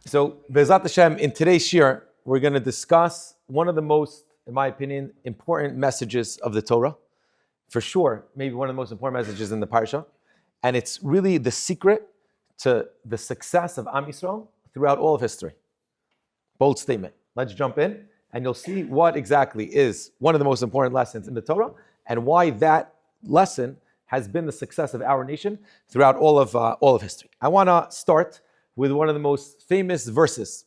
So, Be'ezat Hashem, in today's shiur, we're going to discuss one of the most, in my opinion, important messages of the Torah. For sure, maybe one of the most important messages in the Parsha. And it's really the secret to the success of Am Yisrael throughout all of history. Bold statement. Let's jump in, and you'll see what exactly is one of the most important lessons in the Torah, and why that lesson has been the success of our nation throughout all of history. I want to start with one of the most famous verses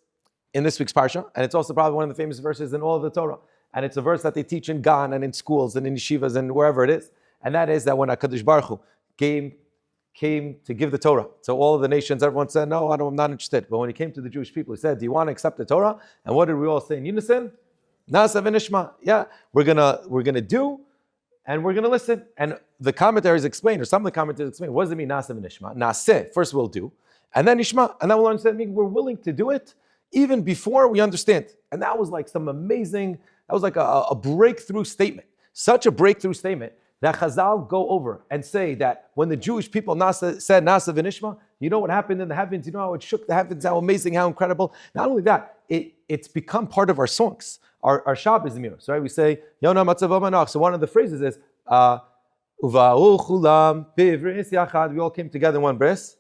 in this week's Parsha, and it's also probably one of the famous verses in all of the Torah. And it's a verse that they teach in Gan and in schools and in yeshivas and wherever it is. And that is that when HaKadosh Baruch Hu came to give the Torah to all of the nations, everyone said, no, I'm not interested. But when he came to the Jewish people, he said, do you want to accept the Torah? And what did we all say in unison? Nasa v'nishma. Yeah, we're gonna do, and we're gonna listen. And the commentaries explain, or some of the commentaries explain, what does it mean, Nasa v'nishma? Naseh, first we'll do, and then Nishma, and then we'll understand. Meaning we're willing to do it even before we understand. And that was like some amazing, that was like a breakthrough statement. Such a breakthrough statement that Chazal go over and say that when the Jewish people said Nasa v'nishma, you know what happened in the heavens? You know how it shook the heavens, how amazing, how incredible. Not only that, it's become part of our songs, our Shabbos Midrash, right? We say, Yona matzav manach. So one of the phrases is, Uva'u chulam b'ivris yachad. We all came together in one bris.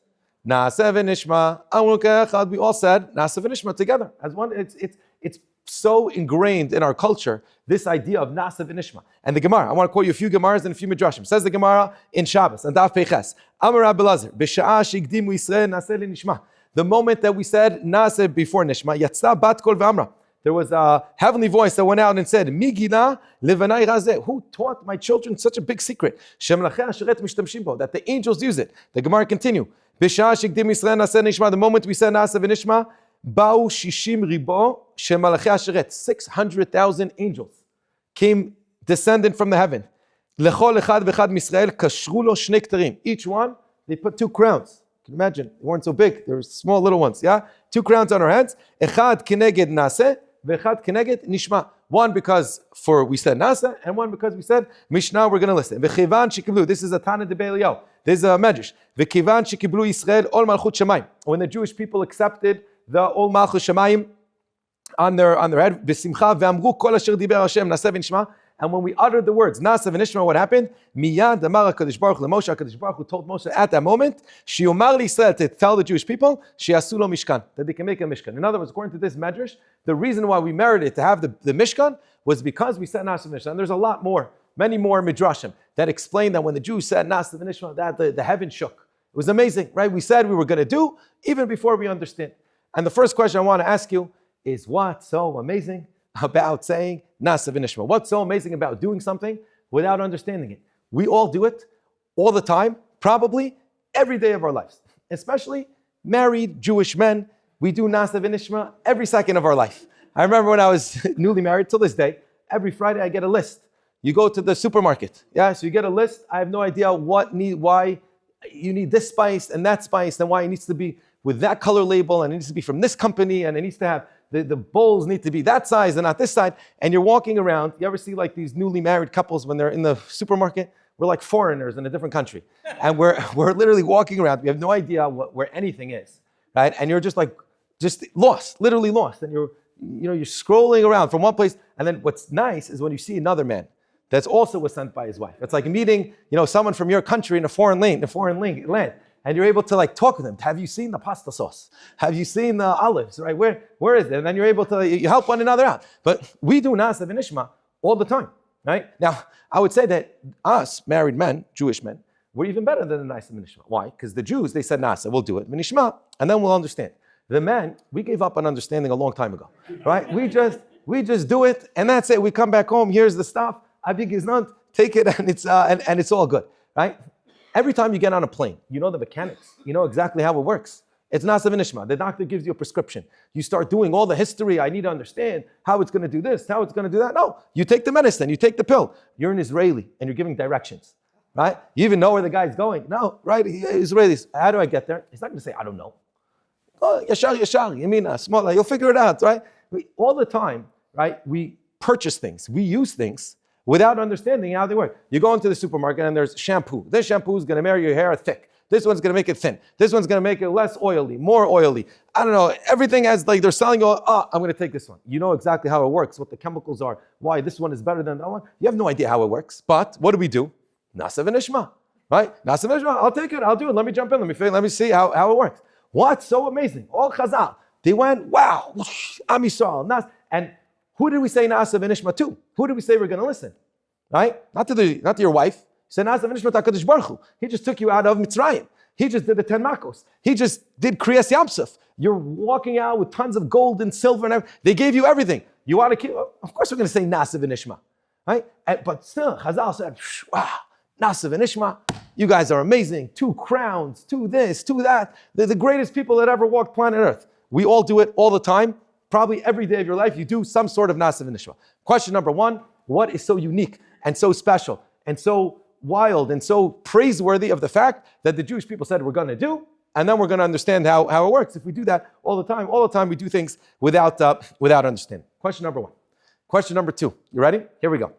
Nasa v'nishma, amruka echad. We all said Nasa v'nishma together as one. It's so ingrained in our culture, this idea of Nasa v'nishma. And the Gemara, I want to quote you a few Gemaras and a few Midrashim. Says the Gemara in Shabbos, and Daf Peiches, Amar Rabbi Elazar, b'sha'a shigdimu Yisrael Nasa l'nishma. The moment that we said Nasa before Nishma, Yatzta bat kol v'amra. There was a heavenly voice that went out and said, Migila levanai razeh. Who taught my children such a big secret? That the angels use it. The Gemara continue. B'sha'a shigdimu Yisrael Nasa l'nishma. The moment we said Nasa v'nishma, Ba'u shishim ribo shemalachei asheret. 600,000 angels came descendant from the heaven. Lechol echad v'echad misrael kashru lo shnei ktarim. Each one, they put 2 crowns. You can imagine, they weren't so big. They were small little ones, yeah? 2 crowns on our heads. Echad keneged naseh, v'echad keneged nishma. One because we said nasa, and one because we said Mishnah, we're going to listen. V'chivan shekiblu. This is a Tana de Be'eliyahu. This is a Midrash. V'chivan shekiblu Yisrael ol malchut shamayim. When the Jewish people accepted the ol malchut shamayim on their head, b'simcha ve'amru kol asher diber Hashem naseh v'nishma. And when we uttered the words Nasa v'nishma, what happened? Miyad amar HaKadosh Baruch Hu leMoshe. HaKadosh Baruch Hu told Moshe at that moment, Sheyomar liYisrael, to tell the Jewish people, sheyasu lo mishkan, that they can make a mishkan. In other words, according to this Midrash, the reason why we merited to have the mishkan was because we said Nasa v'nishma. And there's a lot more, many more Midrashim that explain that when the Jews said Nasa v'nishma, that the heaven shook. It was amazing, right? We said we were going to do even before we understand. And the first question I want to ask you is, what's so amazing about saying Nasa v'nishma? What's so amazing about doing something without understanding it? We all do it all the time, probably every day of our lives. Especially married Jewish men, we do Nasa v'nishma every second of our life. I remember when I was newly married, till this day, every Friday I get a list. You go to the supermarket, yeah, so you get a list. I have no idea why you need this spice and that spice, and why it needs to be with that color label, and it needs to be from this company, and it needs to have the bowls need to be that size and not this size. And you're walking around. You ever see like these newly married couples when they're in the supermarket? We're like foreigners in a different country. And we're literally walking around. We have no idea where anything is, right? And you're just lost, literally lost. And you're scrolling around from one place. And then what's nice is when you see another man that's also was sent by his wife. It's like meeting, someone from your country in a foreign land. And you're able to talk with them. Have you seen the pasta sauce? Have you seen the olives? Right? Where is it? And then you're able to you help one another out. But we do Nasa v'nishma all the time, right? Now, I would say that us married men, Jewish men, we're even better than the Nasa v'nishma. Why? Because the Jews, they said Nasa, we'll do it v'nishma, and then we'll understand. The men, we gave up on understanding a long time ago, right? We just do it, and that's it. We come back home. Here's the stuff. Abig is not. Take it, and it's all good, right? Every time you get on a plane, you know the mechanics. You know exactly how it works. It's Nasa v'nishma. The doctor gives you a prescription. You start doing all the history. I need to understand how it's going to do this, how it's going to do that. No, you take the medicine, you take the pill. You're an Israeli, and you're giving directions, right? You even know where the guy's going. No, right? Israelis. How do I get there? He's not going to say, I don't know. Oh, yashar, yamina, smola. You'll figure it out, right? All the time, right? We purchase things. We use things without understanding how they work. You go into the supermarket and there's shampoo. This shampoo is going to make your hair thick. This one's going to make it thin. This one's going to make it less oily, more oily. I don't know. Everything has, like, they're selling you, I'm going to take this one. You know exactly how it works, what the chemicals are, why this one is better than that one. You have no idea how it works. But what do? Nasa v'nishma, right? Nasa v'nishma, I'll take it, I'll do it. Let me jump in, let me see how it works. What's so amazing? All Chazal, they went, wow, Am Yisrael, Nas. And who did we say Nasa v'nishma to? Who did we say we're going to listen? Right? Not to your wife. He said, Nasa v'nishma HaKadosh Baruch Hu. He just took you out of Mitzrayim. He just did the 10 Makos. He just did Kriyas Yamsuf. You're walking out with tons of gold and silver and everything. They gave you everything. You want to keep, of course we're going to say Nasa v'nishma. Right? But still, Chazal said, wow, Nasa v'nishma, you guys are amazing. 2 crowns, 2 this, 2 that. They're the greatest people that ever walked planet Earth. We all do it all the time. Probably every day of your life, you do some sort of Nasa v'nishma. Question number 1, what is so unique and so special and so wild and so praiseworthy of the fact that the Jewish people said we're going to do, and then we're going to understand how it works. If we do that all the time we do things without understanding. Question number 1. Question number 2. You ready? Here we go.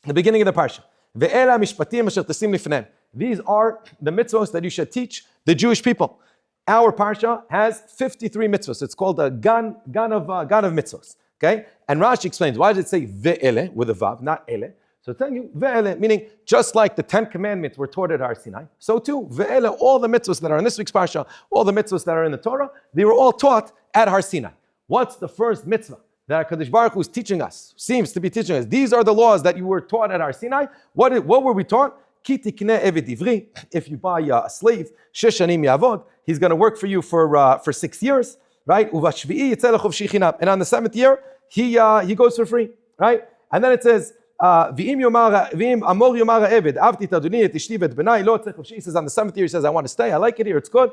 The beginning of the Parsha. Ve'ela mishpatim asher tasim lifnehem. These are the mitzvos that you should teach the Jewish people. Our Parsha has 53 mitzvos. It's called a gan of mitzvos. Okay? And Rashi explains, why does it say ve'ele with a vav, not ele? So it's telling you, ve'ele, meaning just like the 10 commandments were taught at Har Sinai, so too, ve'ele, all the mitzvos that are in this week's Parsha, all the mitzvos that are in the Torah, they were all taught at Har Sinai. What's the first mitzvah that HaKadosh Baruch Hu is teaching us, seems to be teaching us? These are the laws that you were taught at Har Sinai. What were we taught? Ki tikneh eved ivri. If you buy a slave, shesh shanim yavod, he's going to work for you for 6 years, right? Uvashvi'i yitzeh l'chofshi chinam. And on the 7th year, he goes for free, right? And then it says, V'im amor yomar eved, avti et adoni et ishti v'et benai, lo yitzeh l'chofshi. He says on the 7th year, he says, I want to stay, I like it here, it's good.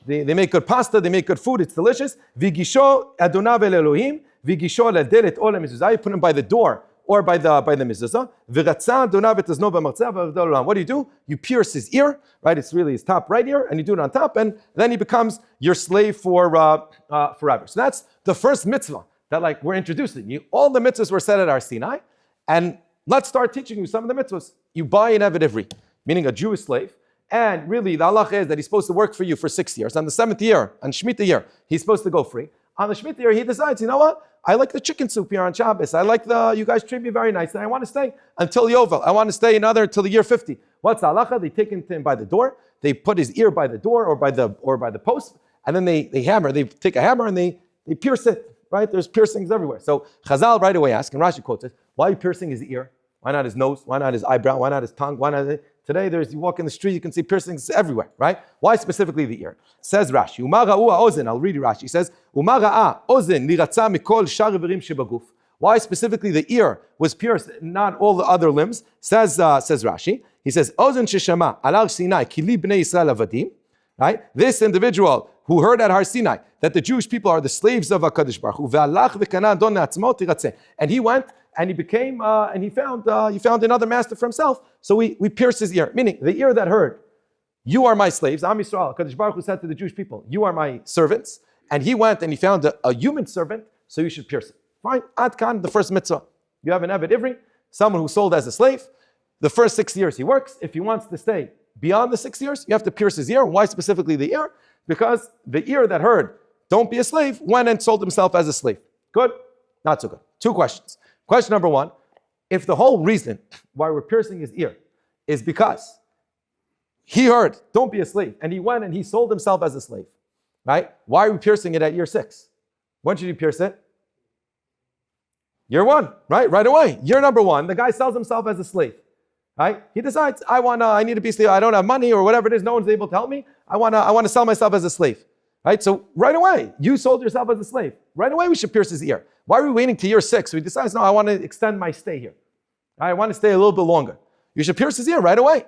They make good pasta, they make good food, it's delicious. V'gisho adonav el Elohim, v'gisho l'delet ol mezuzah. You put him by the door or by the mezuzah. V'ratza adonav et azno b'martzeh v'avdol olam. What do? You pierce his ear, right? It's really his top right ear, and you do it on top, and then he becomes your slave forever. So that's the first mitzvah that, like, we're introducing you. All the mitzvahs were said at Har Sinai, and let's start teaching you some of the mitzvahs. You buy an eved ivri, meaning a Jewish slave. And really, the halacha is that he's supposed to work for you for 6 years. On the 7th year, on Shemitah year, he's supposed to go free. On the Shemitah year, he decides, you know what? I like the chicken soup here on Shabbos. I like you guys treat me very nice, and I want to stay until Yovel. I want to stay until the year 50. What's the halacha? They take him to him by the door. They put his ear by the door or by the post, and then they hammer. They take a hammer and they pierce it. Right? There's piercings everywhere. So Chazal right away asks, and Rashi quotes it, why are you piercing his ear? Why not his nose? Why not his eyebrow? Why not his tongue? Why not? Today, you walk in the street, you can see piercings everywhere, right? Why specifically the ear? Says Rashi, I'll read Rashi. He says, why specifically the ear was pierced, not all the other limbs? Says Rashi. He says, right? This individual who heard at Har Sinai that the Jewish people are the slaves of HaKadosh Baruch Hu, and he went and he became, and he found another master for himself. So we pierced his ear, meaning the ear that heard, you are my slaves, Am Yisrael. HaKadosh Baruch Hu said to the Jewish people, you are my servants. And he went and he found a human servant, so you should pierce it. Fine, Ad Kan, the first mitzvah. You have an Eved Ivri, someone who sold as a slave. The first 6 years he works. If he wants to stay beyond the 6 years, you have to pierce his ear. Why specifically the ear? Because the ear that heard, don't be a slave, went and sold himself as a slave. Good? Not so good. 2 questions. Question number 1, if the whole reason why we're piercing his ear is because he heard, don't be a slave, and he went and he sold himself as a slave, right? Why are we piercing it at year 6? When should you pierce it? Year 1, right? Right away. Year number 1, the guy sells himself as a slave, right? He decides, I need to be a slave, I don't have money or whatever it is, no one's able to help me, I want to sell myself as a slave. Right? So right away, you sold yourself as a slave. Right away, we should pierce his ear. Why are we waiting to year 6? So he decides, no, I want to extend my stay here. I want to stay a little bit longer. You should pierce his ear right away.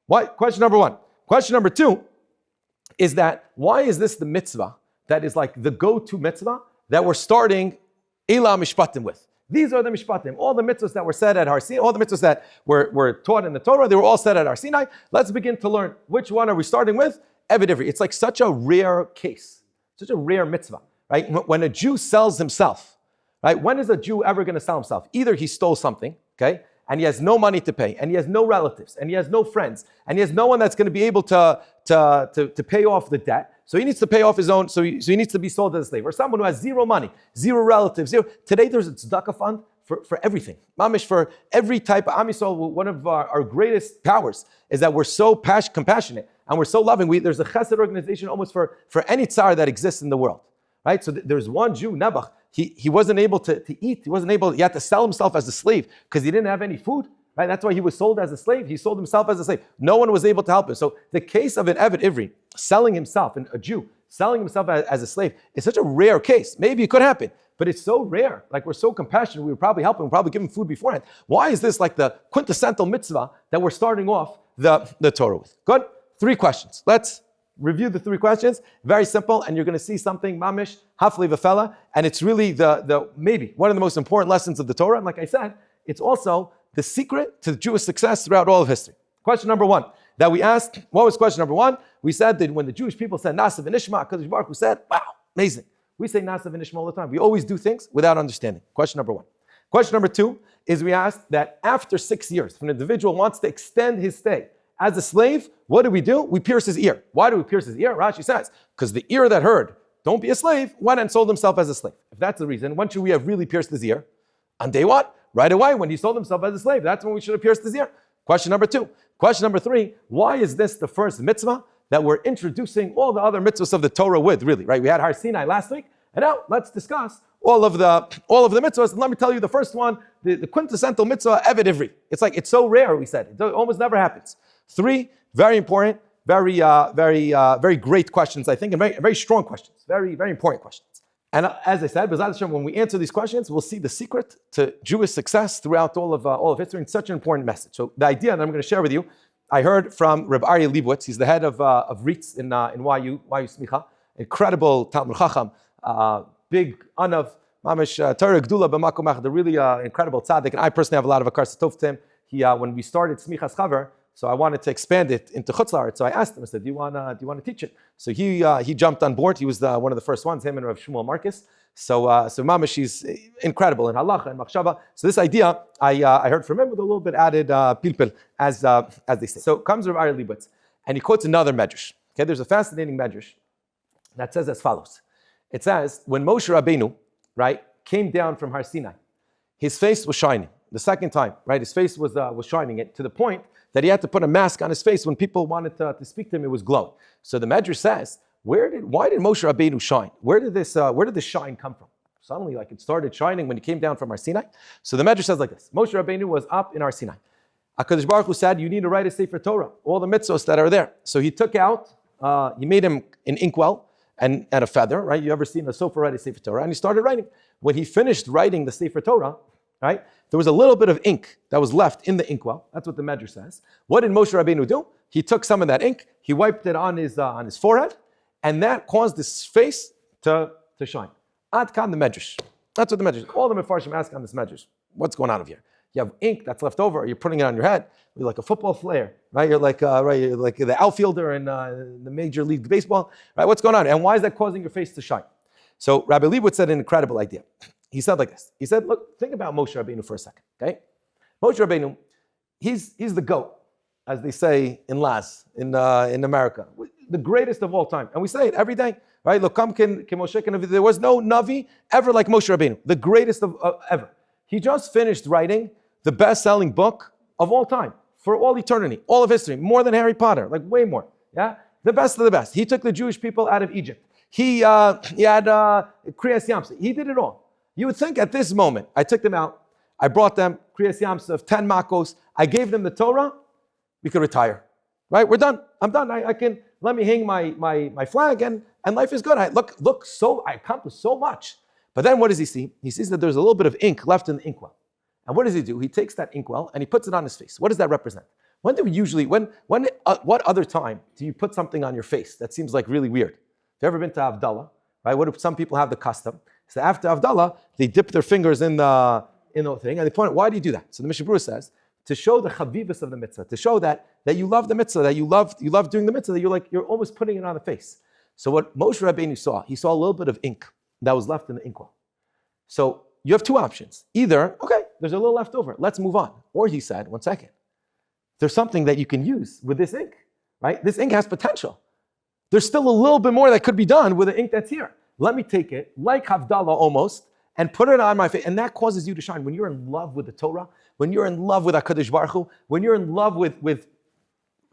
Why? Question number 1. Question number 2 is that, why is this the mitzvah that is like the go-to mitzvah that we're starting Eila Mishpatim with? These are the Mishpatim. All the mitzvahs that were said at Har Sinai, all the mitzvahs that were taught in the Torah, they were all said at Har Sinai. Let's begin to learn which one are we starting with? Eved Ivri. It's like such a rare case, such a rare mitzvah, right? When a Jew sells himself, right? When is a Jew ever going to sell himself? Either he stole something, okay, and he has no money to pay, and he has no relatives, and he has no friends, and he has no one that's going to be able to pay off the debt. So he needs to pay off his own, so he needs to be sold as a slave. Or someone who has zero money, zero relatives, zero. Today there's a tzedakah fund for everything. Mamish, for every type of Am Yisrael. One of our greatest powers is that we're so compassionate and we're so loving. There's a chesed organization almost for any tsar that exists in the world. Right? So there's one Jew, Nebuch, he wasn't able to eat. He had to sell himself as a slave because he didn't have any food. Right? That's why he was sold as a slave. He sold himself as a slave. No one was able to help him. So the case of an Eved Ivri selling himself, a Jew selling himself as a slave, is such a rare case. Maybe it could happen, but it's so rare. Like, we're so compassionate, we would probably help him, probably give him food beforehand. Why is this like the quintessential mitzvah that we're starting off the Torah with? Good? 3 questions. Let's review the 3 questions. Very simple, and you're going to see something, mamish, hafli v'fela, and it's really the maybe one of the most important lessons of the Torah. And like I said, it's also the secret to Jewish success throughout all of history. Question number 1 that we asked, what was question number 1? We said that when the Jewish people said Nasa v'nishma, HaKadosh Baruch Hu said, wow, amazing. We say Nasa v'nishma all the time. We always do things without understanding. Question number 1. Question number 2 is we asked that after 6 years, if an individual wants to extend his stay as a slave, what do? We pierce his ear. Why do we pierce his ear? Rashi says, because the ear that heard, don't be a slave, went and sold himself as a slave. If that's the reason, when should we have really pierced his ear? On day 1, right away, when he sold himself as a slave. That's when we should have pierced his ear. Question number 2. Question number 3, why is this the first mitzvah that we're introducing all the other mitzvahs of the Torah with, really, right? We had Har Sinai last week, and now let's discuss all of the mitzvahs. And let me tell you the first one, the quintessential mitzvah, Eved Ivri. It's so rare, we said. It almost never happens. 3, very important, very great questions, I think, and very strong questions, very, very important questions. And as I said, B'ezras Hashem, when we answer these questions, we'll see the secret to Jewish success throughout all of history, and such an important message. So the idea that I'm going to share with you, I heard from Reb Aryeh Leibowitz. He's the head of RITZ in YU Smicha, incredible Talmud Chacham, big anav, mamish Torah Gdula b'makom echad, the really incredible tzaddik. And I personally have a lot of akar satov to him. He when we started Smichas Chaver, so I wanted to expand it into Chutz La'aretz. So I asked him, I said, do you want to teach it? So he jumped on board. He was one of the first ones, him and Rav Shmuel Marcus. So mamish, he's incredible in halacha and machshava. So this idea, I heard from him with a little bit added pilpil, as they say. So comes Rav Aryeh Leibowitz, and he quotes another Midrash. Okay, there's a fascinating Midrash that says as follows. It says, when Moshe Rabbeinu, right, came down from Har Sinai, his face was shining. The second time, right, his face was shining, it to the point that he had to put a mask on his face. When people wanted to speak to him, it was glowing. So the Midrash says, why did Moshe Rabbeinu shine? Where did this shine come from? Suddenly, like, it started shining when he came down from Har Sinai. So the Midrash says like this: Moshe Rabbeinu was up in Har Sinai. HaKadosh Baruch Hu said, you need to write a sefer Torah, all the mitzvos that are there. So he took out, he made him an inkwell and a feather, right? You ever seen a sofer write a sefer Torah? And he started writing. When he finished writing the sefer Torah, right, there was a little bit of ink that was left in the inkwell. That's what the Midrash says. What did Moshe Rabbeinu do? He took some of that ink, he wiped it on his forehead, and that caused his face to shine. Ad kan the Midrash. That's what the Midrash. All the Mefarshim ask on this Midrash, what's going on over here? You have ink that's left over, you're putting it on your head. You're like a football player, right? You're like the outfielder in the Major League Baseball, right? What's going on? And why is that causing your face to shine? So Rabbi Leibowitz said an incredible idea. He said like this. He said, look, think about Moshe Rabbeinu for a second, okay? Moshe Rabbeinu, he's the GOAT, as they say in Laz, in America. The greatest of all time. And we say it every day, right? Look, there was no Navi ever like Moshe Rabbeinu, the greatest of ever. He just finished writing the best-selling book of all time, for all eternity, all of history, more than Harry Potter, like way more, yeah? The best of the best. He took the Jewish people out of Egypt. He had Kriyas Yamsuf. He did it all. You would think at this moment, I took them out, I brought them Kriyas Yamsuf, 10 makos, I gave them the Torah, we could retire, right? We're done. I'm done. I can, let me hang my flag and life is good. I accomplished so much. But then what does he see? He sees that there's a little bit of ink left in the inkwell. And what does he do? He takes that inkwell and he puts it on his face. What does that represent? When do we usually, what other time do you put something on your face that seems like really weird? Have you ever been to Havdalah, right? What if some people have the custom? So after Havdalah, they dip their fingers in the thing and they point out, why do you do that? So the Mishnah Berurah says, to show the chavivus of the mitzvah, to show that you love the mitzvah, that you love doing the mitzvah, that you're almost putting it on the face. So what Moshe Rabbeinu saw, he saw a little bit of ink that was left in the inkwell. So you have 2 options. Either, okay, there's a little left over. Let's move on. Or he said, one second, there's something that you can use with this ink, right? This ink has potential. There's still a little bit more that could be done with the ink that's here. Let me take it, like Havdalah almost, and put it on my face. And that causes you to shine. When you're in love with the Torah, when you're in love with HaKadosh Baruch Hu, when you're in love with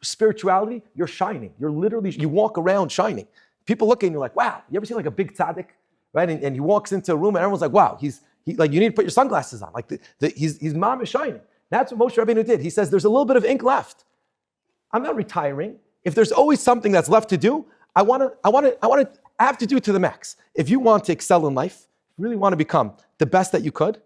spirituality, you're shining. You walk around shining. People look at you and you're like, wow. You ever see like a big tzaddik, right? And he walks into a room and everyone's like, wow, like you need to put your sunglasses on. Like his mom is shining. That's what Moshe Rabbeinu did. He says, there's a little bit of ink left. I'm not retiring. If there's always something that's left to do, I have to do it to the max. If you want to excel in life, really want to become the best that you could,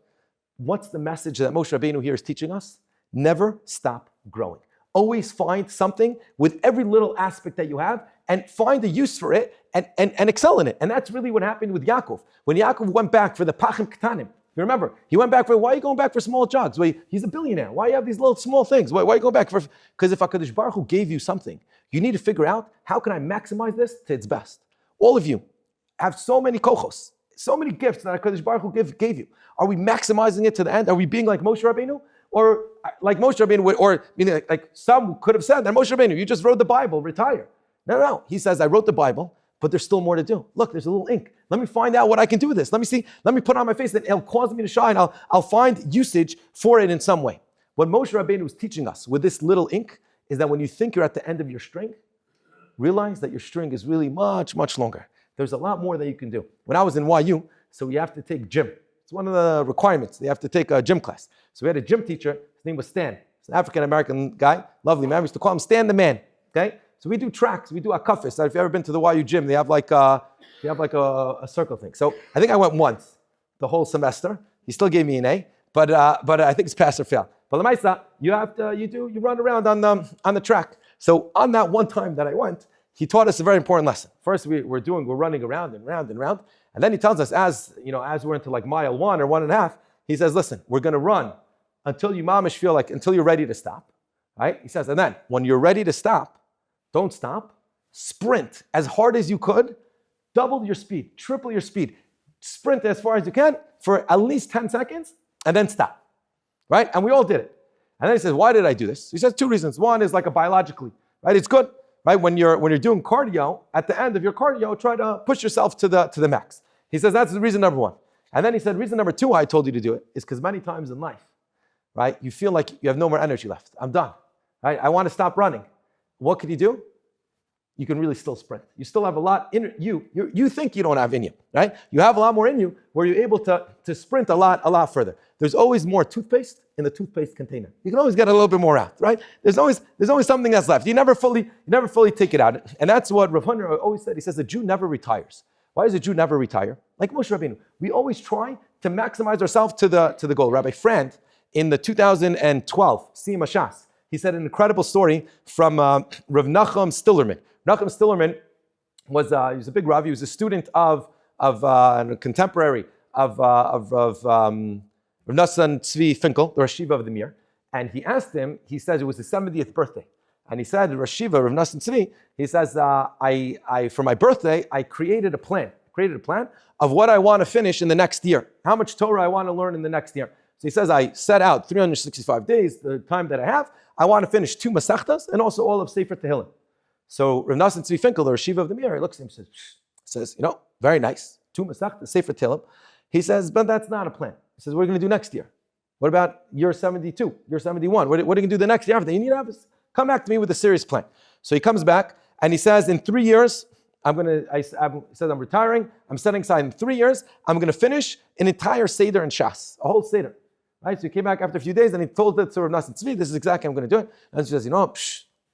what's the message that Moshe Rabbeinu here is teaching us? Never stop growing. Always find something with every little aspect that you have and find a use for it and excel in it. And that's really what happened with Yaakov. When Yaakov went back for the Pachim Ketanim, you remember, he went back why are you going back for small jogs? Well, he's a billionaire. Why you have these little small things? Why are you going back for? Because if HaKadosh Baruch Hu gave you something, you need to figure out, how can I maximize this to its best? All of you have so many kochos, so many gifts that HaKadosh Baruch Hu gave you. Are we maximizing it to the end? Are we being like Moshe Rabbeinu? Or like Moshe Rabbeinu, or meaning like some could have said that Moshe Rabbeinu, you just wrote the Bible, retire. No. He says, I wrote the Bible, but there's still more to do. Look, there's a little ink. Let me find out what I can do with this. Let me see. Let me put it on my face. That it'll cause me to shine. I'll find usage for it in some way. What Moshe Rabbeinu was teaching us with this little ink is that when you think you're at the end of your string, realize that your string is really much, much longer. There's a lot more that you can do. When I was in YU, so you have to take gym. It's one of the requirements. You have to take a gym class. So we had a gym teacher. His name was Stan. He's an African-American guy. Lovely man. We used to call him Stan the Man. Okay? So we do tracks. We do akafis. If you've ever been to the YU gym, they have like a circle thing. So I think I went once the whole semester. He still gave me an A, but I think it's pass or fail. But Lamaisa, you run around on the track. So on that one time that I went, he taught us a very important lesson. First, we're running around and round and round. And then he tells us, as we're into like mile 1 or 1.5, he says, listen, we're going to run until you mamish feel like, until you're ready to stop. Right? He says, and then when you're ready to stop, don't stop. Sprint as hard as you could. Double your speed, triple your speed. Sprint as far as you can for at least 10 seconds and then stop. Right? And we all did it. And then he says, why did I do this? He says 2 reasons. One is like a biologically, right? It's good. Right? When you're doing cardio, at the end of your cardio, try to push yourself to the max. He says that's the reason number 1. And then he said, reason number 2 why I told you to do it is because many times in life, right, you feel like you have no more energy left. I'm done. Right? I want to stop running. What can you do? You can really still sprint. You still have a lot in you. You think you don't have in you, right? You have a lot more in you where you're able to sprint a lot further. There's always more toothpaste in the toothpaste container. You can always get a little bit more out, right? There's always something that's left. You never fully take it out. And that's what Rav Hunter always said. He says the Jew never retires. Why does a Jew never retire? Like Moshe Rabbeinu, we always try to maximize ourselves to the goal. Rabbi Friend, in the 2012 Siyum Shas, he said an incredible story from Rav Nachum Stillerman. Nachum Stillerman he was a big Rav. He was a student of a contemporary of Rav Nassan Tzvi Finkel, the Rosh Yeshiva of the Mir. And he asked him, he says it was his 70th birthday. And he said, Rosh Yeshiva, Rav Nassan Tzvi, he says, I for my birthday, I created a plan of what I want to finish in the next year, how much Torah I want to learn in the next year. So he says, I set out 365 days, the time that I have, I want to finish 2 Masechtas and also all of Sefer Tehillim. So Rav Nassan Tzvi Finkel, the Rosh Yeshiva of the Mir, he looks at him and says, very nice, 2 Masechtas, Sefer Tehillim. He says, but that's not a plan. He says, what are you going to do next year? What about year 72, year 71? What are you going to do the next year after? You need to come back to me with a serious plan. So he comes back and he says, in 3 years, I'm retiring. I'm setting aside in 3 years, I'm going to finish an entire Seder and Shas, a whole Seder. Right? So he came back after a few days and he told it to Rav Nassan Tzvi, this is exactly what I'm going to do it. And she says,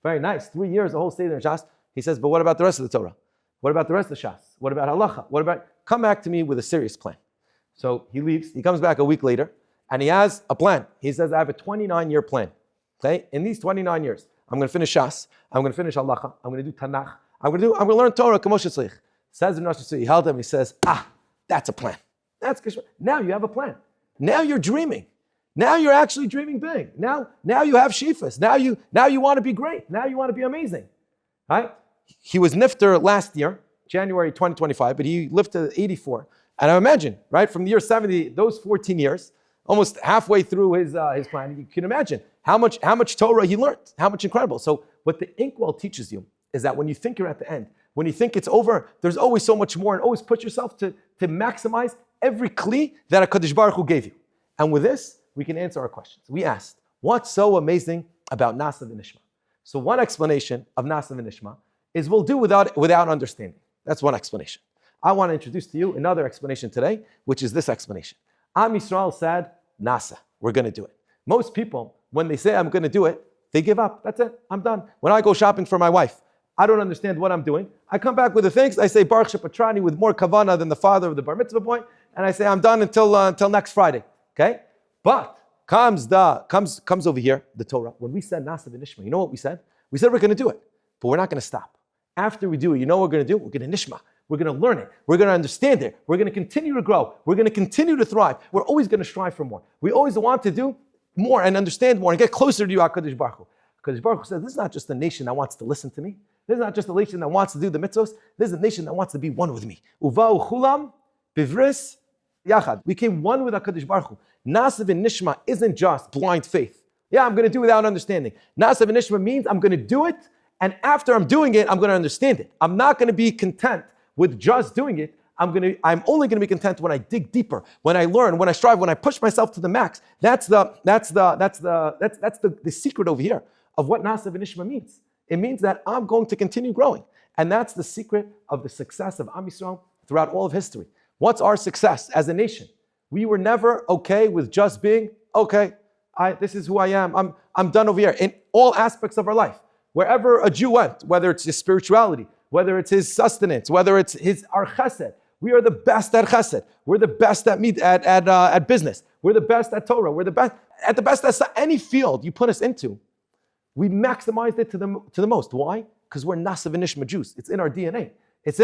very nice, 3 years, a whole Seder and Shas. He says, but what about the rest of the Torah? What about the rest of the Shas? What about Halacha? Come back to me with a serious plan. So he leaves, he comes back a week later, and he has a plan. He says, I have a 29-year plan. Okay? In these 29 years, I'm going to finish Shas, I'm going to finish Halacha, I'm going to do Tanakh, I'm going to learn Torah, Kamosh Tzlich. Says the Rosh he held him, he says, that's a plan. That's Kishma. Now you have a plan. Now you're dreaming. Now you're actually dreaming big. Now you have shifas. Now you want to be great. Now you want to be amazing. Right? He was nifter last year, January 2025, but he lived to 84. And I imagine, right, from the year 70, those 14 years, almost halfway through his plan. You can imagine how much Torah he learned, how much incredible. So what the inkwell teaches you is that when you think you're at the end, when you think it's over, there's always so much more, and always put yourself to maximize every kli that HaKadosh Baruch Hu gave you. And with this, we can answer our questions. We asked, what's so amazing about Nasa v'Nishma? So one explanation of Nasa v'Nishma is we'll do without understanding. That's one explanation. I want to introduce to you another explanation today, which is this explanation. Am Yisrael said, Nasa, we're going to do it. Most people, when they say I'm going to do it, they give up. That's it. I'm done. When I go shopping for my wife, I don't understand what I'm doing. I come back with the things. I say Baruch Shepatrani with more kavana than the father of the bar mitzvah boy, and I say I'm done until next Friday. Okay, but comes over here the Torah. When we said Nasa v'Nishma, you know what we said? We said we're going to do it, but we're not going to stop. After we do it, you know what we're going to do? We're going to Nishma. We're going to learn it. We're going to understand it. We're going to continue to grow. We're going to continue to thrive. We're always going to strive for more. We always want to do more and understand more and get closer to you, HaKadosh Baruch Hu. HaKadosh Baruch Hu says, this is not just a nation that wants to listen to me. This is not just a nation that wants to do the mitzvahs. This is a nation that wants to be one with me. Uva'u chulam bivris yachad. We came one with HaKadosh Baruch Hu. Nasa v'Nishma isn't just blind faith. Yeah, I'm going to do without understanding. Nasa v'Nishma means I'm going to do it, and after I'm doing it, I'm going to understand it. I'm not going to be content with just doing it. I'm only going to be content when I dig deeper, when I learn, when I strive, when I push myself to the max. That's the secret over here of what Nasa v'Nishma means. It means that I'm going to continue growing. And that's the secret of the success of Am Yisrael throughout all of history. What's our success as a nation? We were never okay with just being, okay, this is who I am. I'm done over here. In all aspects of our life, wherever a Jew went, whether it's his spirituality, whether it's his sustenance, whether it's our chesed, we are the best at chesed. We're the best at business. We're the best at Torah. We're the best at any field you put us into. We maximized it to the most. Why? Because we're Nasa v'Nishma Jews. It's in our DNA. It's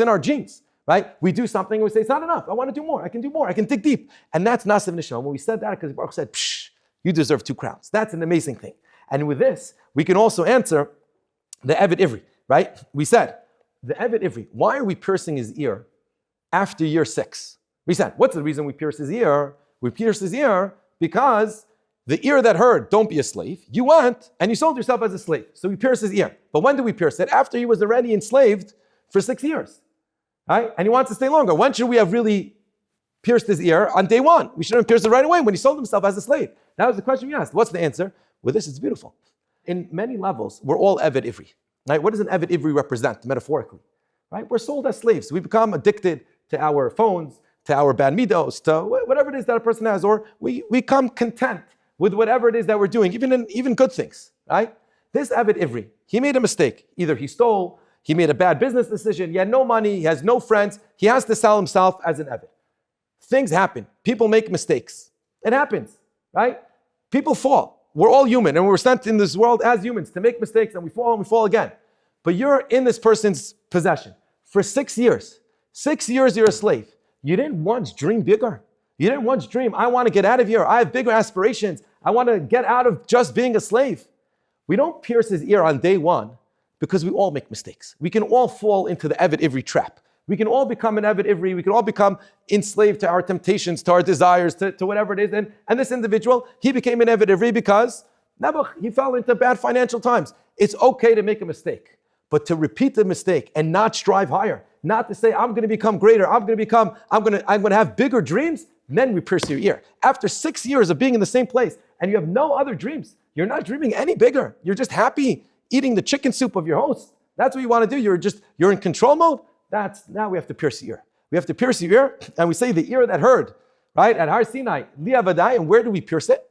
in our genes, right? We do something and we say, it's not enough. I want to do more. I can do more. I can dig deep. And that's Nasa v'Nishma. When we said that, because Baruch said, psh, you deserve 2 crowns. That's an amazing thing. And with this, we can also answer the Eved Ivri, right? We said, the Eved Ivri, why are we piercing his ear after year 6? We said, what's the reason we pierce his ear? We pierce his ear because the ear that heard, don't be a slave, you went and you sold yourself as a slave. So we pierce his ear. But when do we pierce it? After he was already enslaved for 6 years, right? And he wants to stay longer. When should we have really pierced his ear? On day 1. We shouldn't have pierced it right away when he sold himself as a slave. That was the question we asked. What's the answer? With this, it's beautiful. In many levels, we're all Eved Ivri, right? What does an Eved Ivri represent metaphorically, right? We're sold as slaves. We become addicted to our phones, to our bad midos, to whatever it is that a person has, or we become content with whatever it is that we're doing, even good things, right? This Eved Ivri, he made a mistake. Either he stole, he made a bad business decision, he had no money, he has no friends, he has to sell himself as an Eved. Things happen. People make mistakes. It happens, right? People fall. We're all human, and we're sent in this world as humans to make mistakes, and we fall again. But you're in this person's possession for 6 years. 6 years you're a slave. You didn't once dream bigger. You didn't once dream, I want to get out of here. I have bigger aspirations. I want to get out of just being a slave. We don't pierce his ear on day 1 because we all make mistakes. We can all fall into the Eved Ivri trap. We can all become an Eved Ivri. We can all become enslaved to our temptations, to our desires, to whatever it is. And this individual, he became an Eved Ivri because he fell into bad financial times. It's okay to make a mistake, but to repeat the mistake and not strive higher, not to say, I'm going to become greater, I'm going to have bigger dreams, then we pierce your ear. After 6 years of being in the same place and you have no other dreams, you're not dreaming any bigger. You're just happy eating the chicken soup of your host. That's what you want to do. You're in control mode. Now we have to pierce the ear. We have to pierce the ear, and we say the ear that heard, right? At Har Sinai, Li'avadai, and where do we pierce it?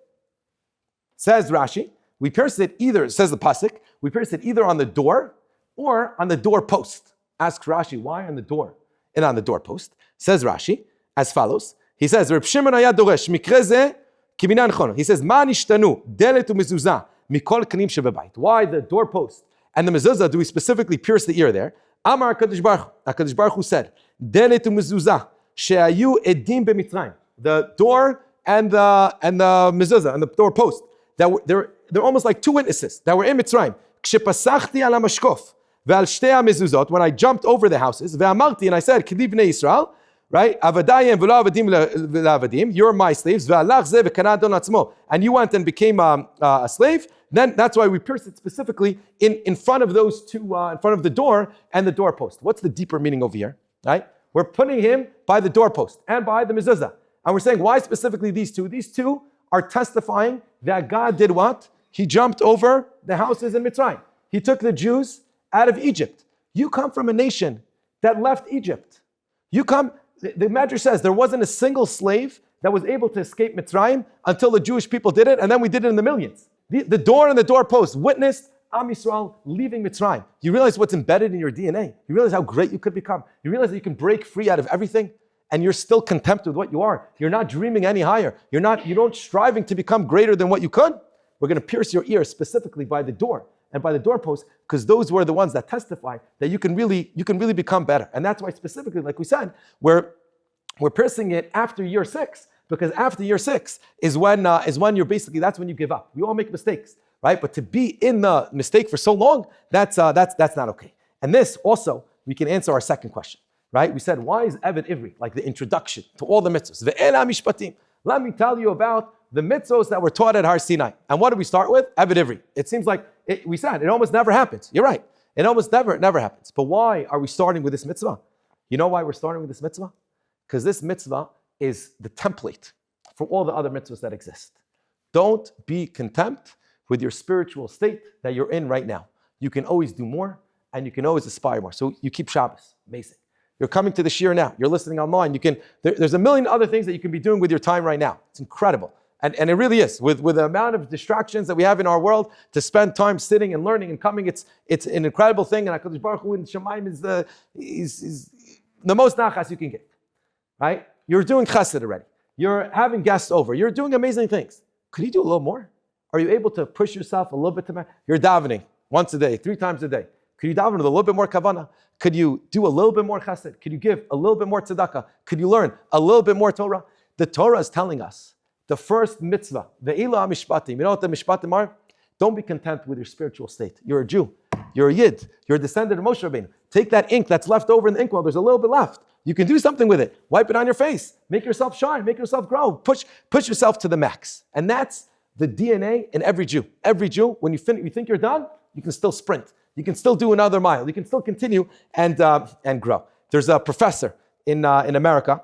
Says Rashi, we pierce it either, says the pasuk, we pierce it either on the door or on the doorpost. Asks Rashi, why on the door and on the doorpost? Says Rashi, as follows. He says, Reb Shimon haya doresh, mikre zeh kiminan chono. He says, ma nishtanu, delet u'mezuzah, mikol kanim shebebayit. Why the doorpost and the mezuzah do we specifically pierce the ear there? Amar HaKadosh Baruch Hu said, delet u'mezuzah, she'ayu edim b'mitzrayim. The door and the mezuzah and the doorpost, they're almost like 2 witnesses that were in Mitzrayim. Kshepasachti ala mashkof ve'al shtei mezuzot, when I jumped over the houses, ve'amarti, and I said, K'li b'nei Yisrael, right? Avadayim v'lo avadim v'lavadim. You're my slaves. V'alach zeh v'kana adon atzmo. And you went and became a slave. Then that's why we pierced it specifically in front of those two, in front of the door and the doorpost. What's the deeper meaning over here, right? We're putting him by the doorpost and by the mezuzah. And we're saying, why specifically these two? These two are testifying that God did what? He jumped over the houses in Mitzrayim. He took the Jews out of Egypt. You come from a nation that left Egypt. You come, the Midrash says there wasn't a single slave that was able to escape Mitzrayim until the Jewish people did it, and then we did it in the millions. The door and the doorpost witnessed Am Yisrael leaving Mitzrayim. You realize what's embedded in your DNA. You realize how great you could become. You realize that you can break free out of everything, and you're still content with what you are. You're not dreaming any higher. You don't striving to become greater than what you could. We're going to pierce your ear specifically by the door and by the doorpost, because those were the ones that testify that you can really become better. And that's why specifically, like we said, we're piercing it after year 6, because after year 6 is when you're basically, that's when you give up. We all make mistakes, right? But to be in the mistake for so long, that's not okay. And this also, we can answer our second question, right? We said, why is Eved Ivri, like the introduction to all the mitzvahs? Ve'ela Mishpatim. Let me tell you about the mitzvahs that were taught at Har Sinai. And what do we start with? Eved Ivri. It seems like, we said, it almost never happens. You're right. It almost never happens. But why are we starting with this mitzvah? You know why we're starting with this mitzvah? Because this mitzvah is the template for all the other mitzvahs that exist. Don't be content with your spiritual state that you're in right now. You can always do more, and you can always aspire more. So you keep Shabbos. Amazing. You're coming to the shiur now. You're listening online. There's a million other things that you can be doing with your time right now. It's incredible. And it really is. With the amount of distractions that we have in our world, to spend time sitting and learning and coming, it's an incredible thing. And HaKadosh Baruch Hu in Shemaim is the most nachas you can get, right? You're doing chesed already. You're having guests over. You're doing amazing things. Could you do a little more? Are you able to push yourself a little bit to? You're davening once a day, 3 times a day. Could you daven with a little bit more kavanah? Could you do a little bit more chesed? Could you give a little bit more tzedakah? Could you learn a little bit more Torah? The Torah is telling us the first mitzvah, ve'ila mishpatim. You know what the mishpatim are? Don't be content with your spiritual state. You're a Jew. You're a Yid. You're a descendant of Moshe Rabbeinu. Take that ink that's left over in the inkwell. There's a little bit left. You can do something with it. Wipe it on your face. Make yourself shine. Make yourself grow. Push yourself to the max. And that's the DNA in every Jew. Every Jew, when you think you're done, you can still sprint. You can still do another mile. You can still continue and grow. There's a professor in America.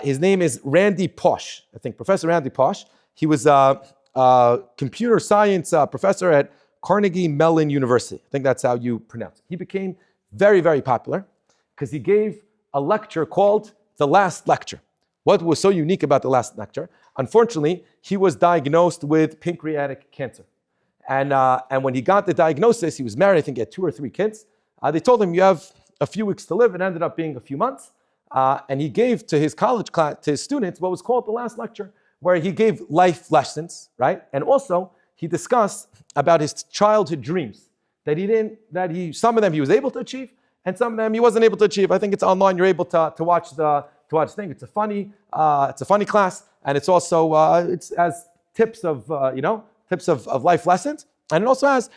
His name is Randy Pausch. I think Professor Randy Pausch. He was a computer science professor at Carnegie Mellon University. I think that's how you pronounce it. He became very, very popular because he gave a lecture called The Last Lecture. What was so unique about The Last Lecture? Unfortunately, he was diagnosed with pancreatic cancer. And when he got the diagnosis, he was married, I think he had 2 or 3 kids. They told him, you have a few weeks to live. It ended up being a few months. And he gave to his college class, to his students, what was called The Last Lecture, where he gave life lessons, right? And also, he discussed about his childhood dreams, some of them he was able to achieve, and some of them he wasn't able to achieve. I think it's online. You're able to watch the thing. It's a funny class, and it's also it has tips of life lessons, and it also has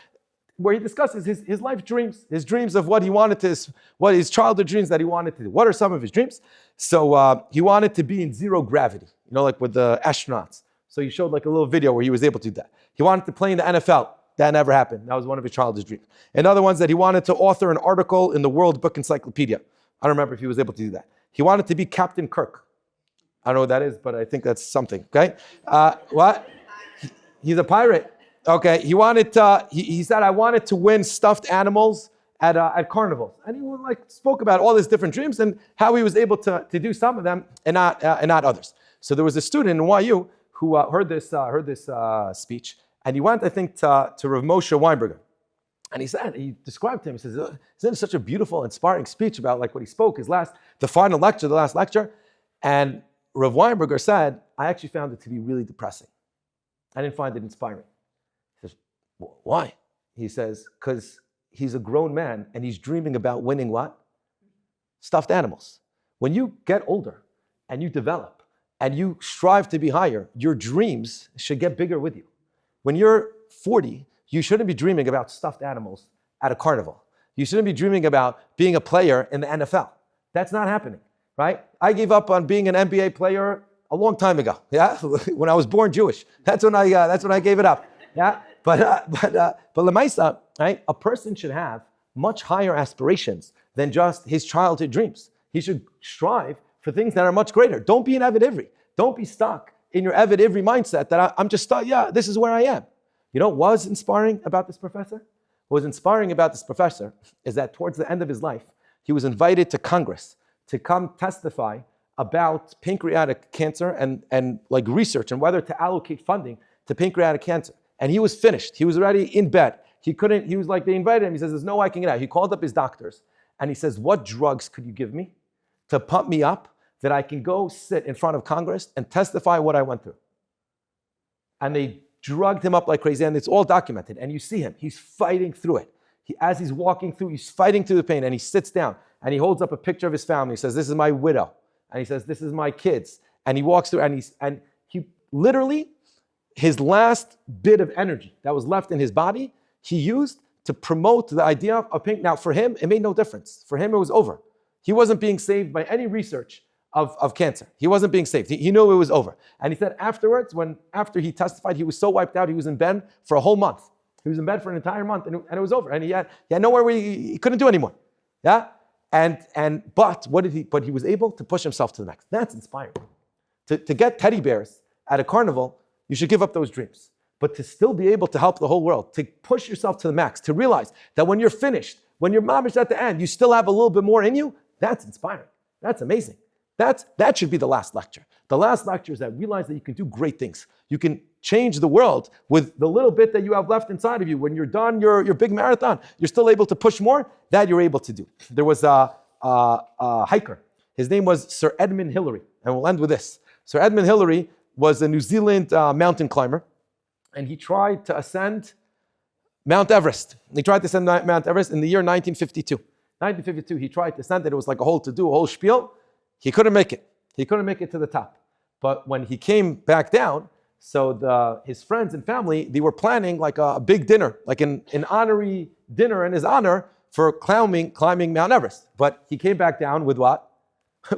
where he discusses his life dreams, his dreams of what he wanted to, what his childhood dreams that he wanted to do. What are some of his dreams? So he wanted to be in zero gravity, like with the astronauts. So he showed like a little video where he was able to do that. He wanted to play in the NFL. That never happened. That was one of his childhood dreams. And other ones that he wanted to author an article in the World Book Encyclopedia. I don't remember if he was able to do that. He wanted to be Captain Kirk. I don't know what that is, but I think that's something, okay? What? He's a pirate. Okay, he said, I wanted to win stuffed animals at carnivals. And he spoke about all his different dreams and how he was able to do some of them and not others. So there was a student in YU who heard this speech, and he went, I think, to Rav Moshe Weinberger. And he described to him, he says, isn't it such a beautiful, inspiring speech about what he spoke, the last lecture? And Rav Weinberger said, I actually found it to be really depressing. I didn't find it inspiring. He says, why? He says, because he's a grown man and he's dreaming about winning what? Stuffed animals. When you get older and you develop and you strive to be higher, your dreams should get bigger with you. When you're 40, you shouldn't be dreaming about stuffed animals at a carnival. You shouldn't be dreaming about being a player in the NFL. That's not happening. right? I gave up on being an NBA player a long time ago. Yeah, when I was born Jewish. That's when I gave it up. Yeah, but Lemaisa, right? A person should have much higher aspirations than just his childhood dreams. He should strive for things that are much greater. Don't be an Eved Ivri. Don't be stuck in your Eved Ivri mindset that I'm just stuck. Yeah, this is where I am. You know what was inspiring about this professor? What was inspiring about this professor is that towards the end of his life, he was invited to Congress to come testify about pancreatic cancer and like research and whether to allocate funding to pancreatic cancer. And he was finished. He was already in bed. He was like, they invited him. He says, there's no way I can get out. He called up his doctors and he says, what drugs could you give me to pump me up that I can go sit in front of Congress and testify what I went through? And they drugged him up like crazy, and it's all documented. And you see him, he's fighting through it. As he's walking through, he's fighting through the pain, and he sits down and he holds up a picture of his family. He says, this is my widow. And he says, this is my kids. And he walks through and he literally, his last bit of energy that was left in his body, he used to promote the idea of pain. Now for him, it made no difference. For him, it was over. He wasn't being saved by any research of cancer. He wasn't being saved. He knew it was over. And he said afterwards, after he testified, he was so wiped out, he was in bed for a whole month. He was in bed for an entire month, and it was over. And he had nowhere where he couldn't do anymore. Yeah? But he was able to push himself to the max. That's inspiring. To get teddy bears at a carnival, you should give up those dreams. But to still be able to help the whole world, to push yourself to the max, to realize that when you're finished, when your mom is at the end, you still have a little bit more in you, that's inspiring. That's amazing. That should be the last lecture. The last lecture is that realize that you can do great things. You can change the world with the little bit that you have left inside of you. When you're done your big marathon, you're still able to push more. That you're able to do. There was a hiker. His name was Sir Edmund Hillary. And we'll end with this. Sir Edmund Hillary was a New Zealand mountain climber. And he tried to ascend Mount Everest. He tried to ascend Mount Everest in the year 1952. 1952, he tried to ascend it. It was like a whole to-do, a whole spiel. He couldn't make it. He couldn't make it to the top. But when he came back down, so his friends and family, they were planning like a big dinner, like an honorary dinner in his honor for climbing Mount Everest. But he came back down with what?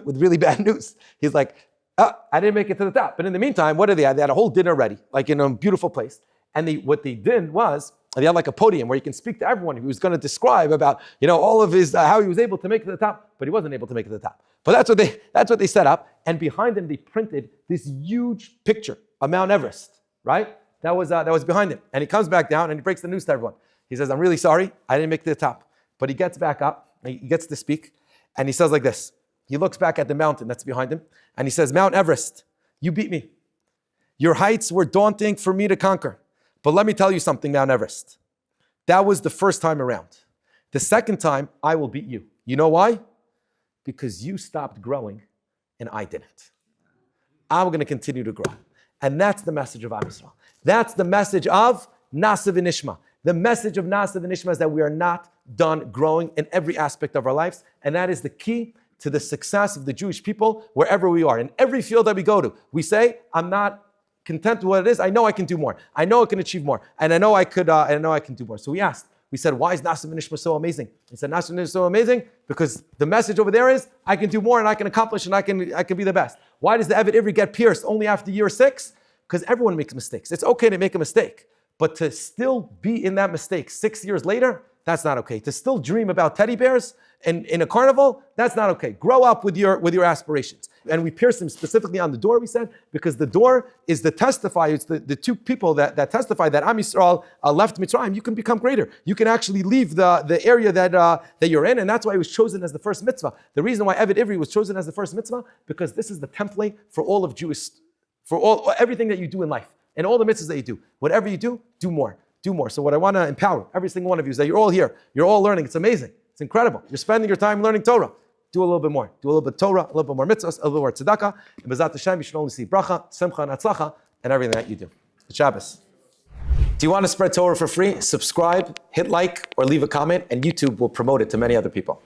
With really bad news. He's like, I didn't make it to the top. But in the meantime, what did they have? They had a whole dinner ready, like in a beautiful place. And what they did was, they had like a podium where you can speak to everyone. He was going to describe about, all of his, how he was able to make it to the top, but he wasn't able to make it to the top. But that's what they set up. And behind him, they printed this huge picture of Mount Everest, right? That was behind him. And he comes back down and he breaks the news to everyone. He says, I'm really sorry. I didn't make it to the top. But he gets back up, and he gets to speak. And he says like this. He looks back at the mountain that's behind him. And he says, Mount Everest, you beat me. Your heights were daunting for me to conquer. But let me tell you something, Mount Everest. That was the first time around. The second time, I will beat you. You know why? Because you stopped growing and I didn't. I'm going to continue to grow. And that's the message of Am Yisrael. That's the message of Nasa v'Nishma. The message of Nasa v'Nishma is that we are not done growing in every aspect of our lives. And that is the key to the success of the Jewish people wherever we are. In every field that we go to, we say, I'm not content with what it is. I know I can do more. I know I can achieve more. And I know I can do more. So we said, why is Nasa v'Nishma so amazing? He said, Nasa v'Nishma is so amazing because the message over there is, I can do more and I can accomplish and I can be the best. Why does the Eved Ivri get pierced only after year 6? Because everyone makes mistakes. It's okay to make a mistake, but to still be in that mistake 6 years later, that's not okay. To still dream about teddy bears in a carnival, that's not okay. Grow up with your aspirations. And we pierced him specifically on the door, we said, because the door is the testifier. It's the two people that testify that Am Yisrael left Mitzrayim. You can become greater. You can actually leave the area that you're in, and that's why it was chosen as the first mitzvah. The reason why Eved Ivri was chosen as the first mitzvah, because this is the template for all of Jewish, for everything that you do in life, and all the mitzvahs that you do. Whatever you do more. Do more. So what I want to empower every single one of you is that you're all here. You're all learning. It's amazing. It's incredible. You're spending your time learning Torah. Do a little bit more. Do a little bit of Torah, a little bit more mitzvahs, a little bit more tzedakah. And B'ezrat Hashem, you should only see bracha, simcha, and atzlacha, and everything that you do. It's Shabbos. Do you want to spread Torah for free? Subscribe, hit like, or leave a comment, and YouTube will promote it to many other people.